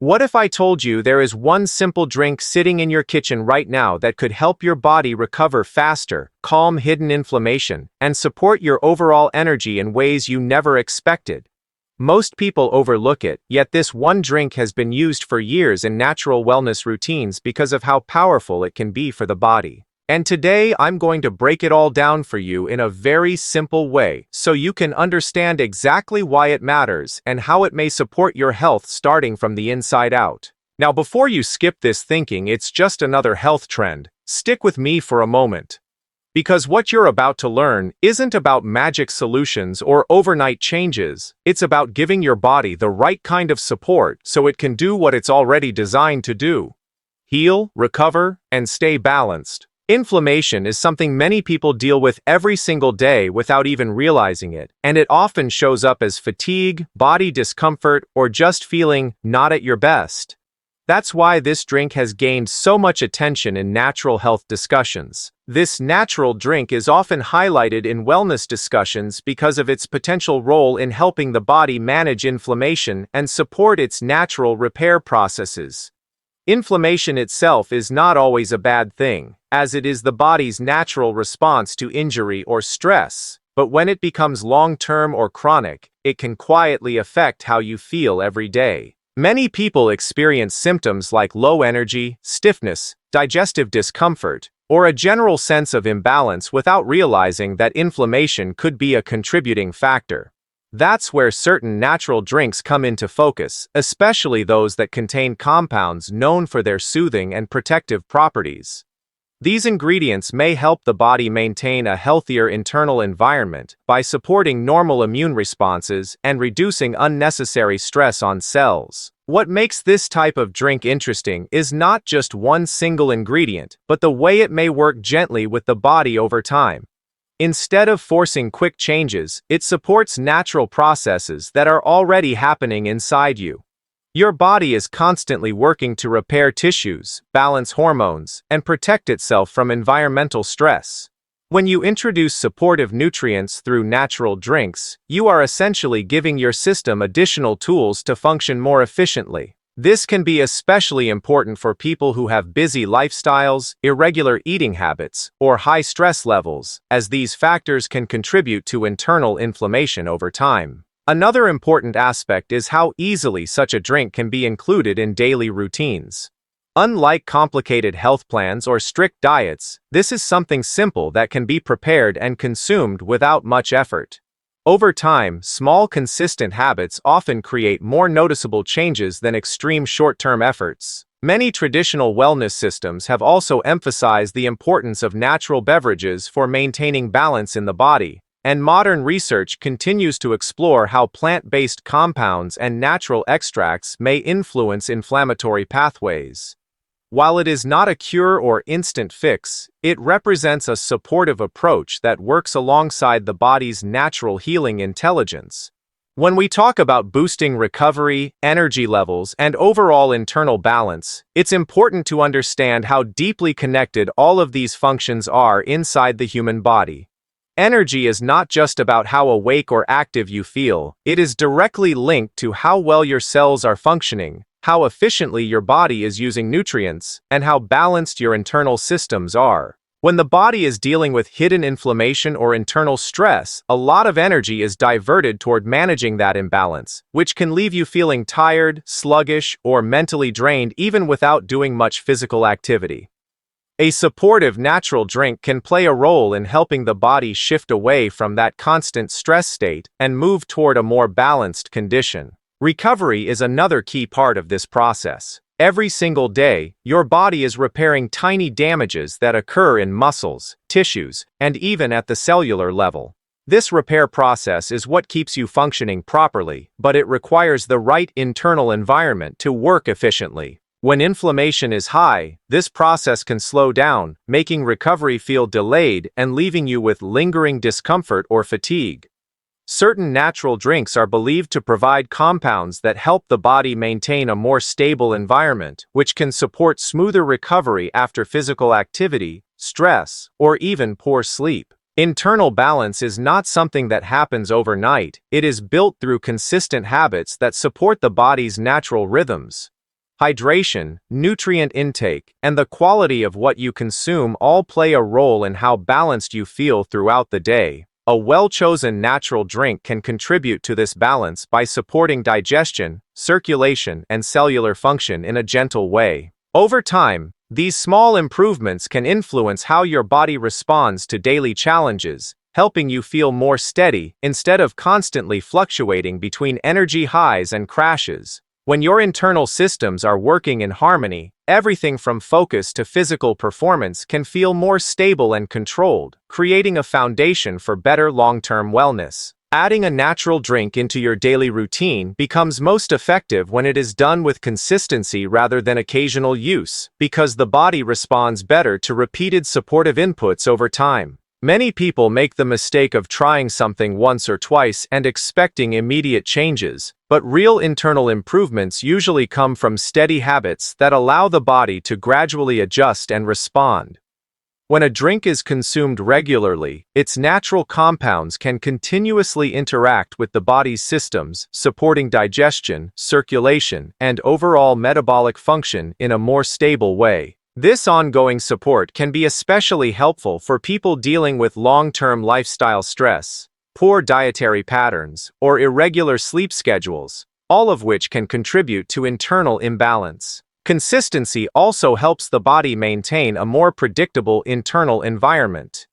What if I told you there is one simple drink sitting in your kitchen right now that could help your body recover faster, calm hidden inflammation, and support your overall energy in ways you never expected? Most people overlook it, yet this one drink has been used for years in natural wellness routines because of how powerful it can be for the body. And today I'm going to break it all down for you in a very simple way so you can understand exactly why it matters and how it may support your health starting from the inside out. Now, before you skip this thinking it's just another health trend, stick with me for a moment. Because what you're about to learn isn't about magic solutions or overnight changes, it's about giving your body the right kind of support so it can do what it's already designed to do: heal, recover, and stay balanced. Inflammation is something many people deal with every single day without even realizing it, and it often shows up as fatigue, body discomfort, or just feeling not at your best. That's why this drink has gained so much attention in natural health discussions. This natural drink is often highlighted in wellness discussions because of its potential role in helping the body manage inflammation and support its natural repair processes. Inflammation itself is not always a bad thing, as it is the body's natural response to injury or stress, but when it becomes long-term or chronic, it can quietly affect how you feel every day. Many people experience symptoms like low energy, stiffness, digestive discomfort, or a general sense of imbalance without realizing that inflammation could be a contributing factor. That's where certain natural drinks come into focus, especially those that contain compounds known for their soothing and protective properties. These ingredients may help the body maintain a healthier internal environment by supporting normal immune responses and reducing unnecessary stress on cells. What makes this type of drink interesting is not just one single ingredient, but the way it may work gently with the body over time. Instead of forcing quick changes, it supports natural processes that are already happening inside you. Your body is constantly working to repair tissues, balance hormones, and protect itself from environmental stress. When you introduce supportive nutrients through natural drinks, you are essentially giving your system additional tools to function more efficiently. This can be especially important for people who have busy lifestyles, irregular eating habits, or high stress levels, as these factors can contribute to internal inflammation over time. Another important aspect is how easily such a drink can be included in daily routines. Unlike complicated health plans or strict diets, this is something simple that can be prepared and consumed without much effort. Over time, small consistent habits often create more noticeable changes than extreme short-term efforts. Many traditional wellness systems have also emphasized the importance of natural beverages for maintaining balance in the body, and modern research continues to explore how plant-based compounds and natural extracts may influence inflammatory pathways. While it is not a cure or instant fix, it represents a supportive approach that works alongside the body's natural healing intelligence. When we talk about boosting recovery, energy levels, and overall internal balance, it's important to understand how deeply connected all of these functions are inside the human body. Energy is not just about how awake or active you feel, it is directly linked to how well your cells are functioning, how efficiently your body is using nutrients, and how balanced your internal systems are. When the body is dealing with hidden inflammation or internal stress, a lot of energy is diverted toward managing that imbalance, which can leave you feeling tired, sluggish, or mentally drained even without doing much physical activity. A supportive natural drink can play a role in helping the body shift away from that constant stress state and move toward a more balanced condition. Recovery is another key part of this process. Every single day, your body is repairing tiny damages that occur in muscles, tissues, and even at the cellular level. This repair process is what keeps you functioning properly, but it requires the right internal environment to work efficiently. When inflammation is high, this process can slow down, making recovery feel delayed and leaving you with lingering discomfort or fatigue. Certain natural drinks are believed to provide compounds that help the body maintain a more stable environment, which can support smoother recovery after physical activity, stress, or even poor sleep. Internal balance is not something that happens overnight, it is built through consistent habits that support the body's natural rhythms. hydration, nutrient intake, and the quality of what you consume all play a role in how balanced you feel throughout the day. A well-chosen natural drink can contribute to this balance by supporting digestion, circulation, and cellular function in a gentle way. Over time, these small improvements can influence how your body responds to daily challenges, helping you feel more steady instead of constantly fluctuating between energy highs and crashes. When your internal systems are working in harmony, everything from focus to physical performance can feel more stable and controlled, creating a foundation for better long-term wellness. Adding a natural drink into your daily routine becomes most effective when it is done with consistency rather than occasional use, because the body responds better to repeated supportive inputs over time. Many people make the mistake of trying something once or twice and expecting immediate changes, but real internal improvements usually come from steady habits that allow the body to gradually adjust and respond. When a drink is consumed regularly, its natural compounds can continuously interact with the body's systems, supporting digestion, circulation, and overall metabolic function in a more stable way. This ongoing support can be especially helpful for people dealing with long-term lifestyle stress, poor dietary patterns, or irregular sleep schedules, all of which can contribute to internal imbalance. Consistency also helps the body maintain a more predictable internal environment.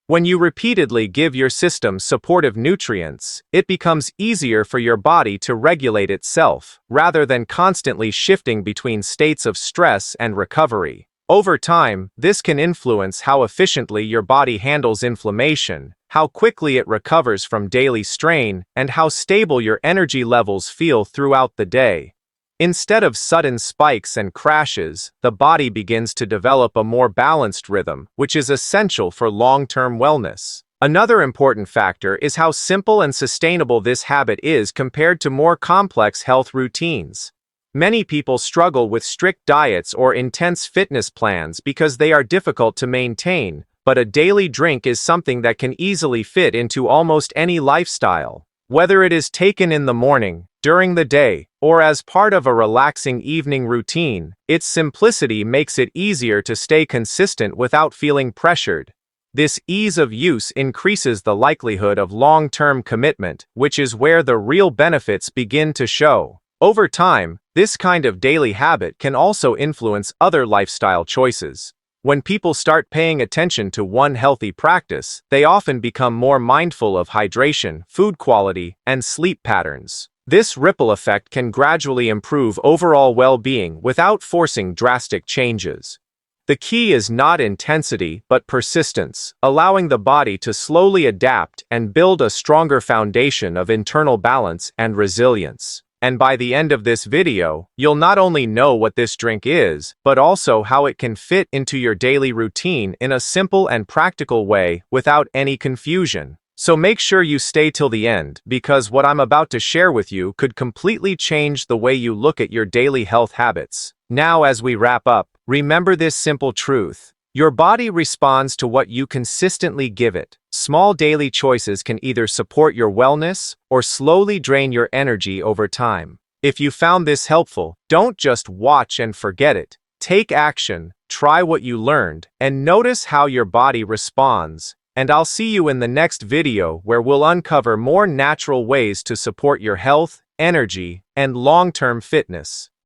When you repeatedly give your system supportive nutrients, it becomes easier for your body to regulate itself, rather than constantly shifting between states of stress and recovery. Over time, this can influence how efficiently your body handles inflammation, how quickly it recovers from daily strain, and how stable your energy levels feel throughout the day. Instead of sudden spikes and crashes, the body begins to develop a more balanced rhythm, which is essential for long-term wellness. Another important factor is how simple and sustainable this habit is compared to more complex health routines. Many people struggle with strict diets or intense fitness plans because they are difficult to maintain, but a daily drink is something that can easily fit into almost any lifestyle. Whether it is taken in the morning, during the day, or as part of a relaxing evening routine, its simplicity makes it easier to stay consistent without feeling pressured. This ease of use increases the likelihood of long-term commitment, which is where the real benefits begin to show. Over time, this kind of daily habit can also influence other lifestyle choices. When people start paying attention to one healthy practice, they often become more mindful of hydration, food quality, and sleep patterns. This ripple effect can gradually improve overall well-being without forcing drastic changes. The key is not intensity, but persistence, allowing the body to slowly adapt and build a stronger foundation of internal balance and resilience. And by the end of this video, you'll not only know what this drink is, but also how it can fit into your daily routine in a simple and practical way without any confusion. So make sure you stay till the end, because what I'm about to share with you could completely change the way you look at your daily health habits. Now, as we wrap up, remember this simple truth. Your body responds to what you consistently give it. Small daily choices can either support your wellness or slowly drain your energy over time. If you found this helpful, don't just watch and forget it. Take action, try what you learned, and notice how your body responds. And I'll see you in the next video where we'll uncover more natural ways to support your health, energy, and long-term fitness.